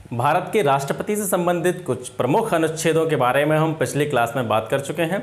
भारत के राष्ट्रपति से संबंधित कुछ प्रमुख अनुच्छेदों के बारे में हम पिछली क्लास में बात कर चुके हैं।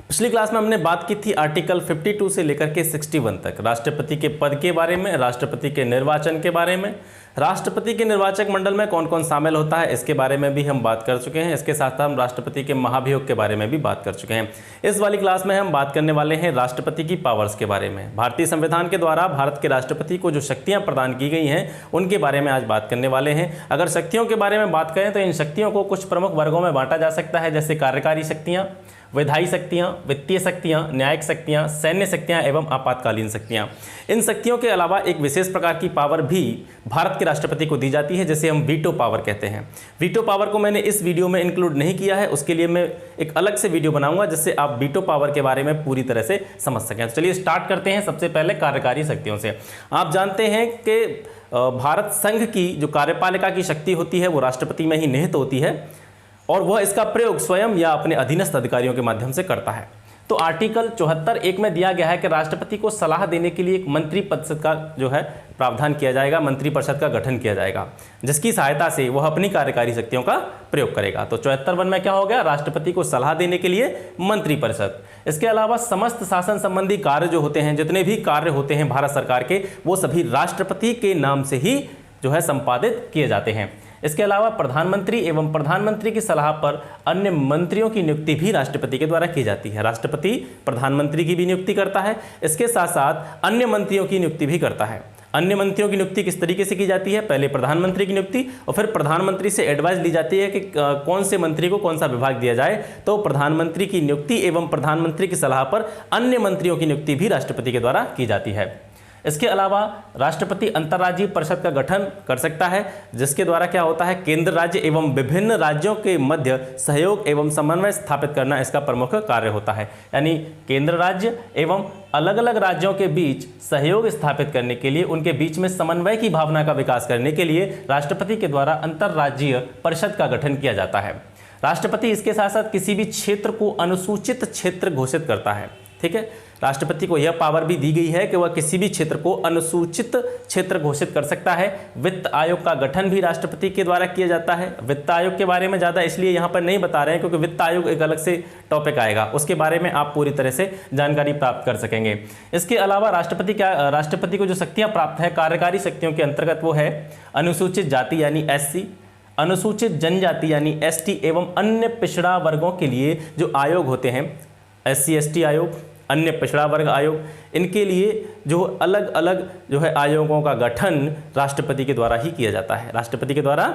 पिछली क्लास में हमने बात की थी आर्टिकल 52 से लेकर के 61 तक, राष्ट्रपति के पद के बारे में, राष्ट्रपति के निर्वाचन के बारे में, राष्ट्रपति के निर्वाचक मंडल में कौन कौन शामिल होता है इसके बारे में भी हम बात कर चुके हैं। इसके साथ हम राष्ट्रपति के महाभियोग के बारे में भी बात कर चुके हैं। इस वाली क्लास में हम बात करने वाले हैं राष्ट्रपति की पावर्स के बारे में। भारतीय संविधान के द्वारा भारत के राष्ट्रपति को जो शक्तियां प्रदान की गई हैं उनके बारे में आज बात करने वाले हैं। अगर शक्तियों के बारे में बात करें तो इन शक्तियों को कुछ प्रमुख वर्गों में बांटा जा सकता है, जैसे कार्यकारी शक्तियाँ, विधायी शक्तियाँ, वित्तीय शक्तियाँ, न्यायिक शक्तियाँ, सैन्य शक्तियाँ एवं आपातकालीन शक्तियाँ। इन शक्तियों के अलावा एक विशेष प्रकार की पावर भी भारत के राष्ट्रपति को दी जाती है, जिसे हम वीटो पावर कहते हैं। वीटो पावर को मैंने इस वीडियो में इंक्लूड नहीं किया है, उसके लिए मैं एक अलग से वीडियो बनाऊंगा जिससे आप वीटो पावर के बारे में पूरी तरह से समझ सकें। तो चलिए स्टार्ट करते हैं सबसे पहले कार्यकारी शक्तियों से। आप जानते हैं कि भारत संघ की जो कार्यपालिका की शक्ति होती है वो राष्ट्रपति में ही निहित होती है और वह इसका प्रयोग स्वयं या अपने अधीनस्थ अधिकारियों के माध्यम से करता है। तो आर्टिकल 74(1) में दिया गया है कि राष्ट्रपति को सलाह देने के लिए एक मंत्री परिषद का जो है प्रावधान किया जाएगा, मंत्री परिषद का गठन किया जाएगा, जिसकी सहायता से वह अपनी कार्यकारी शक्तियों का प्रयोग करेगा। तो 74(1) में क्या हो गया, राष्ट्रपति को सलाह देने के लिए मंत्री परिषद। इसके अलावा समस्त शासन संबंधी कार्य जो होते हैं, जितने भी कार्य होते हैं भारत सरकार के, वो सभी राष्ट्रपति के नाम से ही जो है संपादित किए जाते हैं। इसके अलावा प्रधानमंत्री एवं प्रधानमंत्री की सलाह पर अन्य मंत्रियों की नियुक्ति भी राष्ट्रपति के द्वारा की जाती है। राष्ट्रपति प्रधानमंत्री की भी नियुक्ति करता है, इसके साथ साथ अन्य मंत्रियों की नियुक्ति भी करता है। अन्य मंत्रियों की नियुक्ति किस तरीके से की जाती है, पहले प्रधानमंत्री की नियुक्ति और फिर प्रधानमंत्री से एडवाइस ली जाती है कि कौन से मंत्री को कौन सा विभाग दिया जाए। तो प्रधानमंत्री की नियुक्ति एवं प्रधानमंत्री की सलाह पर अन्य मंत्रियों की नियुक्ति भी राष्ट्रपति के द्वारा की जाती है। इसके अलावा राष्ट्रपति अंतर्राज्यीय परिषद का गठन कर सकता है, जिसके द्वारा क्या होता है, केंद्र राज्य एवं विभिन्न राज्यों के मध्य सहयोग एवं समन्वय स्थापित करना इसका प्रमुख कार्य होता है। यानी केंद्र राज्य एवं अलग अलग राज्यों के बीच सहयोग स्थापित करने के लिए, उनके बीच में समन्वय की भावना का विकास करने के लिए राष्ट्रपति के द्वारा अंतर्राज्यीय परिषद का गठन किया जाता है। राष्ट्रपति इसके साथ साथ किसी भी क्षेत्र को अनुसूचित क्षेत्र घोषित करता है। ठीक है, राष्ट्रपति को यह पावर भी दी गई है कि वह किसी भी क्षेत्र को अनुसूचित क्षेत्र घोषित कर सकता है। वित्त आयोग का गठन भी राष्ट्रपति के द्वारा किया जाता है। वित्त आयोग के बारे में ज़्यादा इसलिए यहाँ पर नहीं बता रहे हैं क्योंकि वित्त आयोग एक अलग से टॉपिक आएगा, उसके बारे में आप पूरी तरह से जानकारी प्राप्त कर सकेंगे। इसके अलावा राष्ट्रपति को जो शक्तियाँ प्राप्त है कार्यकारी शक्तियों के अंतर्गत, वो है अनुसूचित जाति यानी SC, अनुसूचित जनजाति यानी ST एवं अन्य पिछड़ा वर्गों के लिए जो आयोग होते हैं, SC ST आयोग, अन्य पिछड़ा वर्ग आयोग, इनके लिए जो अलग अलग जो है आयोगों का गठन राष्ट्रपति के द्वारा ही किया जाता है। राष्ट्रपति के द्वारा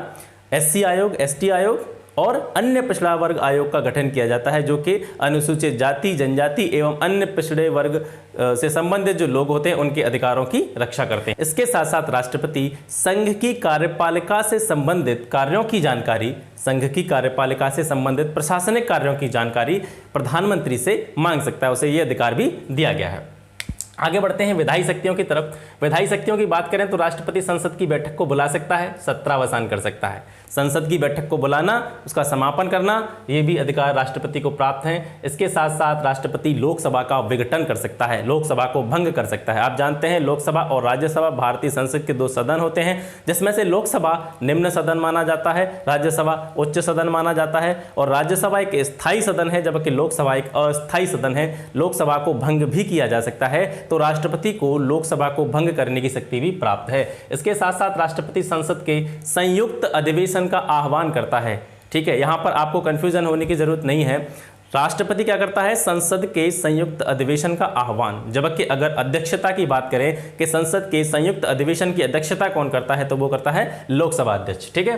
SC आयोग, ST आयोग और अन्य पिछड़ा वर्ग आयोग का गठन किया जाता है, जो कि अनुसूचित जाति, जनजाति एवं अन्य पिछड़े वर्ग से संबंधित जो लोग होते हैं उनके अधिकारों की रक्षा करते हैं। इसके साथ साथ राष्ट्रपति संघ की कार्यपालिका से संबंधित कार्यों की जानकारी, संघ की कार्यपालिका से संबंधित प्रशासनिक कार्यों की जानकारी प्रधानमंत्री से मांग सकता है, उसे यह अधिकार भी दिया गया है। आगे बढ़ते हैं विधायी शक्तियों की तरफ। विधायी शक्तियों की बात करें तो राष्ट्रपति संसद की बैठक को बुला सकता है, सत्रावसान कर सकता है। संसद की बैठक को बुलाना, उसका समापन करना, ये भी अधिकार राष्ट्रपति को प्राप्त हैं। इसके साथ साथ राष्ट्रपति लोकसभा का विघटन कर सकता है, लोकसभा को भंग कर सकता है। आप जानते हैं लोकसभा और राज्यसभा भारतीय संसद के दो सदन होते हैं, जिसमें से लोकसभा निम्न सदन माना जाता है, राज्यसभा उच्च सदन माना जाता है और राज्यसभा एक स्थायी सदन है जबकि लोकसभा एक अस्थायी सदन है। लोकसभा को भंग भी किया जा सकता है, तो राष्ट्रपति को लोकसभा को भंग करने की शक्ति भी प्राप्त है। इसके साथ साथ राष्ट्रपति संसद के संयुक्त अधिवेशन का आह्वान करता है। ठीक है, यहां पर आपको कंफ्यूजन होने की जरूरत नहीं है। राष्ट्रपति क्या करता है, संसद के संयुक्त अधिवेशन का आह्वान, जबकि अगर अध्यक्षता की बात करें कि संसद के संयुक्त अधिवेशन की अध्यक्षता कौन करता है, तो वो करता है लोकसभा अध्यक्ष। ठीक है,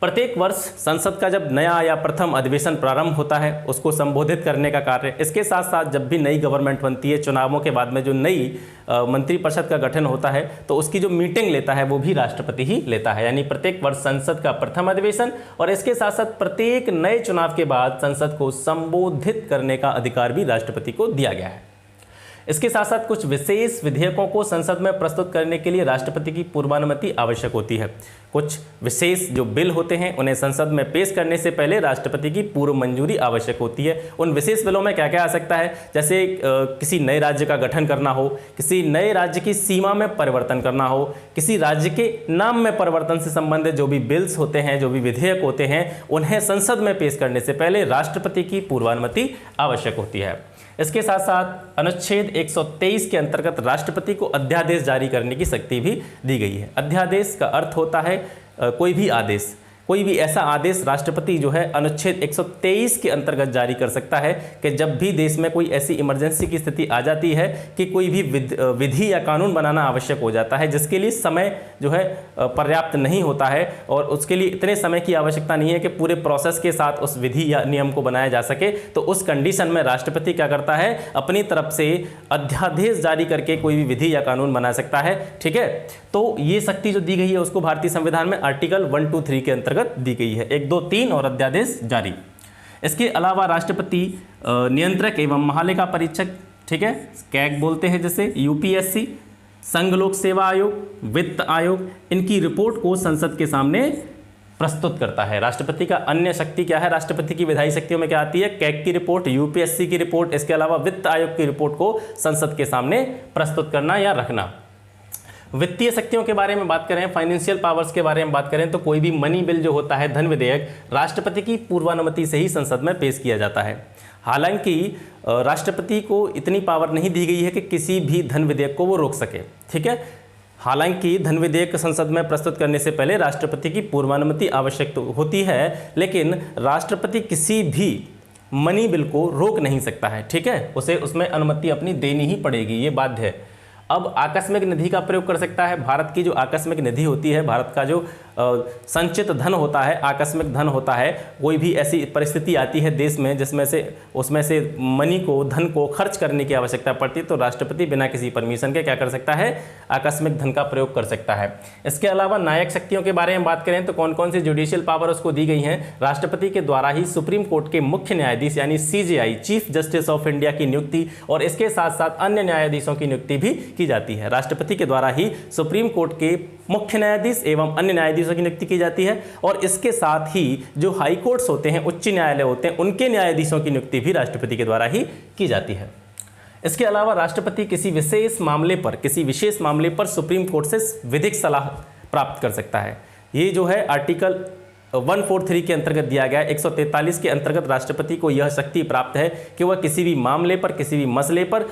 प्रत्येक वर्ष संसद का जब नया या प्रथम अधिवेशन प्रारंभ होता है उसको संबोधित करने का कार्य, इसके साथ साथ जब भी नई गवर्नमेंट बनती है, चुनावों के बाद में जो नई मंत्रिपरिषद का गठन होता है तो उसकी जो मीटिंग लेता है वो भी राष्ट्रपति ही लेता है। यानी प्रत्येक वर्ष संसद का प्रथम अधिवेशन और इसके साथ साथ प्रत्येक नए चुनाव के बाद संसद को संबोधित करने का अधिकार भी राष्ट्रपति को दिया गया है। इसके साथ साथ कुछ विशेष विधेयकों को संसद में प्रस्तुत करने के लिए राष्ट्रपति की पूर्वानुमति आवश्यक होती है। कुछ विशेष जो बिल होते हैं उन्हें संसद में पेश करने से पहले राष्ट्रपति की पूर्व मंजूरी आवश्यक होती है। उन विशेष बिलों में क्या क्या आ सकता है, जैसे किसी नए राज्य का गठन करना हो, किसी नए राज्य की सीमा में परिवर्तन करना हो, किसी राज्य के नाम में परिवर्तन से संबंधित जो भी बिल्स होते हैं, जो भी विधेयक होते हैं, उन्हें संसद में पेश करने से पहले राष्ट्रपति की पूर्वानुमति आवश्यक होती है। इसके साथ साथ अनुच्छेद 123 के अंतर्गत राष्ट्रपति को अध्यादेश जारी करने की शक्ति भी दी गई है। अध्यादेश का अर्थ होता है कोई भी आदेश, कोई भी ऐसा आदेश राष्ट्रपति जो है अनुच्छेद 123 के अंतर्गत जारी कर सकता है कि जब भी देश में कोई ऐसी इमरजेंसी की स्थिति आ जाती है कि कोई भी विधि या कानून बनाना आवश्यक हो जाता है जिसके लिए समय जो है पर्याप्त नहीं होता है और उसके लिए इतने समय की आवश्यकता नहीं है कि पूरे प्रोसेस के साथ उस विधि या नियम को बनाया जा सके, तो उस कंडीशन में राष्ट्रपति क्या करता है, अपनी तरफ से अध्यादेश जारी करके कोई भी विधि या कानून बना सकता है। ठीक है, तो ये शक्ति जो दी गई है उसको भारतीय संविधान में आर्टिकल 1, 2, 3 के अंतर्गत दी गई है, 1, 2, 3 और अध्यादेश जारी। इसके अलावा राष्ट्रपति नियंत्रक एवं महालेखा परीक्षक, ठीक है, कैग बोलते हैं जैसे, यूपीएससी, संघ लोक सेवा आयोग, वित्त आयोग, इनकी रिपोर्ट को संसद के सामने प्रस्तुत करता है। राष्ट्रपति का अन्य शक्ति क्या है, राष्ट्रपति की विधायी शक्तियों में क्या आती है, कैग की रिपोर्ट, यूपीएससी की रिपोर्ट, इसके अलावा वित्त आयोग की रिपोर्ट को संसद के सामने प्रस्तुत करना या रखना। वित्तीय शक्तियों के बारे में बात करें, फाइनेंशियल पावर्स के बारे में बात करें, तो कोई भी मनी बिल जो होता है, धन विधेयक, राष्ट्रपति की पूर्वानुमति से ही संसद में पेश किया जाता है। हालांकि राष्ट्रपति को इतनी पावर नहीं दी गई है कि किसी भी धन विधेयक को वो रोक सके। ठीक है, हालांकि धन विधेयक संसद में प्रस्तुत करने से पहले राष्ट्रपति की पूर्वानुमति आवश्यक तो होती है, लेकिन राष्ट्रपति किसी भी मनी बिल को रोक नहीं सकता है। ठीक है, उसे उसमें अनुमति अपनी देनी ही पड़ेगी, ये बाध्य है। अब आकस्मिक निधि का प्रयोग कर सकता है। भारत की जो आकस्मिक निधि होती है, भारत का जो संचित धन होता है, आकस्मिक धन होता है, कोई भी ऐसी परिस्थिति आती है देश में जिसमें से उसमें से मनी को, धन को खर्च करने की आवश्यकता पड़ती है, तो राष्ट्रपति बिना किसी परमिशन के क्या कर सकता है, आकस्मिक धन का प्रयोग कर सकता है। इसके अलावा न्यायिक शक्तियों के बारे में बात करें तो कौन कौन सी जुडिशियल पावर उसको दी गई हैं, राष्ट्रपति के द्वारा ही सुप्रीम कोर्ट के मुख्य न्यायाधीश यानी CJI, chief justice of India की नियुक्ति और इसके साथ साथ अन्य न्यायाधीशों की नियुक्ति भी की जाती है। राष्ट्रपति के द्वारा ही सुप्रीम कोर्ट के मुख्य न्यायाधीश एवं अन्य न्यायाधीशों की नियुक्ति की जाती है और इसके साथ ही जो हाई कोर्ट्स होते हैं, उच्च न्यायालय होते हैं, उनके न्यायाधीशों की नियुक्ति भी राष्ट्रपति के द्वारा ही की जाती है। इसके अलावा राष्ट्रपति किसी विशेष मामले पर सुप्रीम कोर्ट से विधिक सलाह प्राप्त कर सकता है। ये जो है आर्टिकल 143 के अंतर्गत दिया गया है। 143 के अंतर्गत राष्ट्रपति को यह शक्ति प्राप्त है कि वह किसी भी मामले पर, किसी भी मसले पर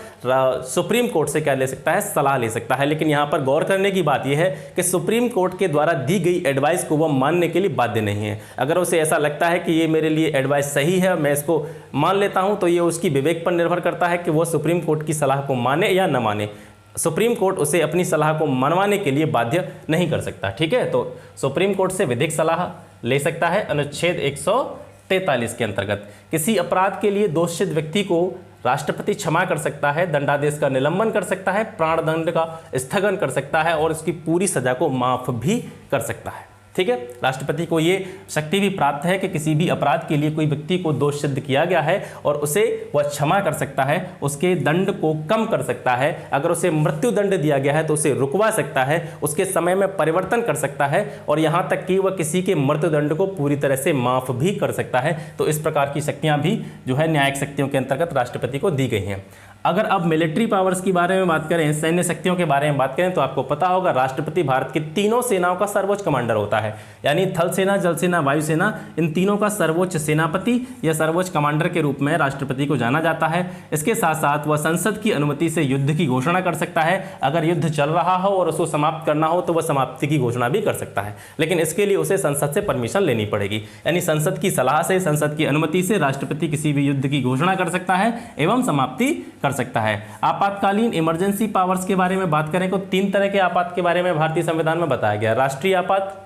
सुप्रीम कोर्ट से क्या ले सकता है, सलाह ले सकता है। लेकिन यहाँ पर गौर करने की बात यह है कि सुप्रीम कोर्ट के द्वारा दी गई एडवाइस को वह मानने के लिए बाध्य नहीं है। अगर उसे ऐसा लगता है कि ये मेरे लिए एडवाइस सही है, मैं इसको मान लेता हूँ, तो ये उसकी विवेक पर निर्भर करता है कि वह सुप्रीम कोर्ट की सलाह को माने या न माने। सुप्रीम कोर्ट उसे अपनी सलाह को मनवाने के लिए बाध्य नहीं कर सकता। ठीक है, तो सुप्रीम कोर्ट से विधिक सलाह ले सकता है अनुच्छेद 143 के अंतर्गत। किसी अपराध के लिए दोषित व्यक्ति को राष्ट्रपति क्षमा कर सकता है, दंडादेश का निलंबन कर सकता है, प्राणदंड का स्थगन कर सकता है और उसकी पूरी सजा को माफ भी कर सकता है। ठीक है, राष्ट्रपति को ये शक्ति भी प्राप्त है कि किसी भी अपराध के लिए कोई व्यक्ति को दोष सिद्ध किया गया है और उसे वह क्षमा कर सकता है, उसके दंड को कम कर सकता है। अगर उसे मृत्यु दंड दिया गया है तो उसे रुकवा सकता है, उसके समय में परिवर्तन कर सकता है और यहाँ तक कि वह किसी के मृत्यु दंड को पूरी तरह से माफ भी कर सकता है। तो इस प्रकार की शक्तियाँ भी जो है न्यायिक शक्तियों के अंतर्गत राष्ट्रपति को दी गई हैं। अगर अब मिलिट्री पावर्स की बारे में बात करें, सैन्य शक्तियों के बारे में बात करें, तो आपको पता होगा राष्ट्रपति भारत की तीनों सेनाओं का सर्वोच्च कमांडर होता है, यानी थल सेना, जल सेना, वायुसेना, इन तीनों का सर्वोच्च सेनापति या सर्वोच्च कमांडर के रूप में राष्ट्रपति को जाना जाता है। इसके साथ साथ वह संसद की अनुमति से युद्ध की घोषणा कर सकता है। अगर युद्ध चल रहा हो और उसको समाप्त करना हो तो वह समाप्ति की घोषणा भी कर सकता है, लेकिन इसके लिए उसे संसद से परमिशन लेनी पड़ेगी। यानी संसद की सलाह से, संसद की अनुमति से राष्ट्रपति किसी भी युद्ध की घोषणा कर सकता है एवं समाप्ति कर सकता है। आपातकालीन इमरजेंसी पावर्स के बारे में बात करें तो 3 तरह के आपात के बारे में भारतीय संविधान में बताया गया है। राष्ट्रीय आपात,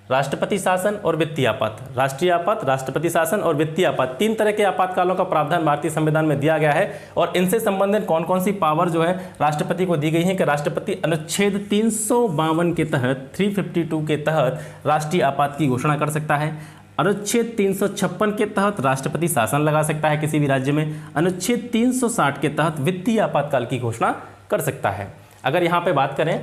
राष्ट्रपति शासन और वित्तीय आपात। राष्ट्रीय आपात, राष्ट्रपति शासन और वित्तीय आपात, 3 तरह के आपातकालों का प्रावधान भारतीय संविधान में दिया गया है। और इनसे संबंधित कौन कौन सी पावर जो है राष्ट्रपति को दी गई है कि राष्ट्रपति अनुच्छेद 352 के तहत, 352 के तहत राष्ट्रीय आपात की घोषणा कर सकता है। अनुच्छेद 356 के तहत राष्ट्रपति शासन लगा सकता है किसी भी राज्य में। अनुच्छेद 360 के तहत वित्तीय आपातकाल की घोषणा कर सकता है। अगर यहाँ पे बात करें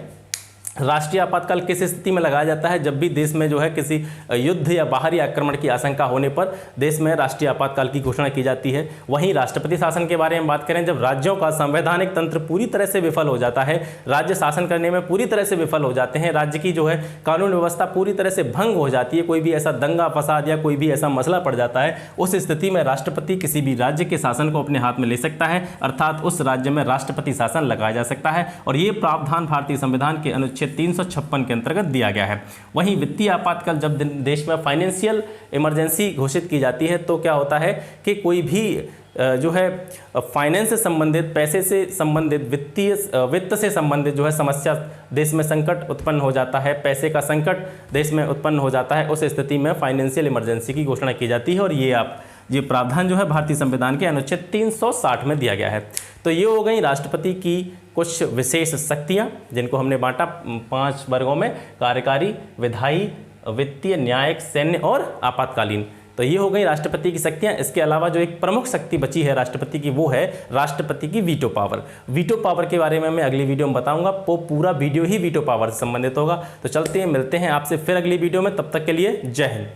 राष्ट्रीय आपातकाल किस स्थिति में लगाया जाता है? जब भी देश में जो है किसी युद्ध या बाहरी आक्रमण की आशंका होने पर देश में राष्ट्रीय आपातकाल की घोषणा की जाती है। वहीं राष्ट्रपति शासन के बारे में बात करें, जब राज्यों का संवैधानिक तंत्र पूरी तरह से विफल हो जाता है, राज्य शासन करने में पूरी तरह से विफल हो जाते हैं, राज्य की जो है कानून व्यवस्था पूरी तरह से भंग हो जाती है, कोई भी ऐसा दंगा फसाद या कोई भी ऐसा मसला पड़ जाता है, उस स्थिति में राष्ट्रपति किसी भी राज्य के शासन को अपने हाथ में ले सकता है, अर्थात उस राज्य में राष्ट्रपति शासन लगाया जा सकता है। और ये प्रावधान भारतीय संविधान के अनुच्छेद 356 के अंतर्गत दिया गया है। वहीं वित्तीय आपातकाल, जब देश में फाइनेंशियल इमरजेंसी घोषित की जाती है तो क्या होता है कि कोई भी जो है फाइनेंस से संबंधित, पैसे से संबंधित, वित्त से संबंधित जो है समस्या देश में संकट उत्पन्न हो जाता है, पैसे का संकट देश में उत्पन्न हो जाता है, उस स्थिति में फाइनेंशियल इमरजेंसी की घोषणा की जाती है। और ये प्रावधान जो है भारतीय संविधान के अनुच्छेद 360 में दिया गया है। तो ये हो गई राष्ट्रपति की कुछ विशेष शक्तियाँ, जिनको हमने बांटा 5 वर्गों में: कार्यकारी, विधायी, वित्तीय, न्यायिक, सैन्य और आपातकालीन। तो ये हो गई राष्ट्रपति की शक्तियाँ। इसके अलावा जो एक प्रमुख शक्ति बची है राष्ट्रपति की, वो है राष्ट्रपति की वीटो पावर। वीटो पावर के बारे में मैं अगली वीडियो में बताऊंगा, वो पूरा वीडियो ही वीटो पावर से संबंधित होगा। तो चलते हैं, मिलते हैं आपसे फिर अगली वीडियो में, तब तक के लिए जय हिंद।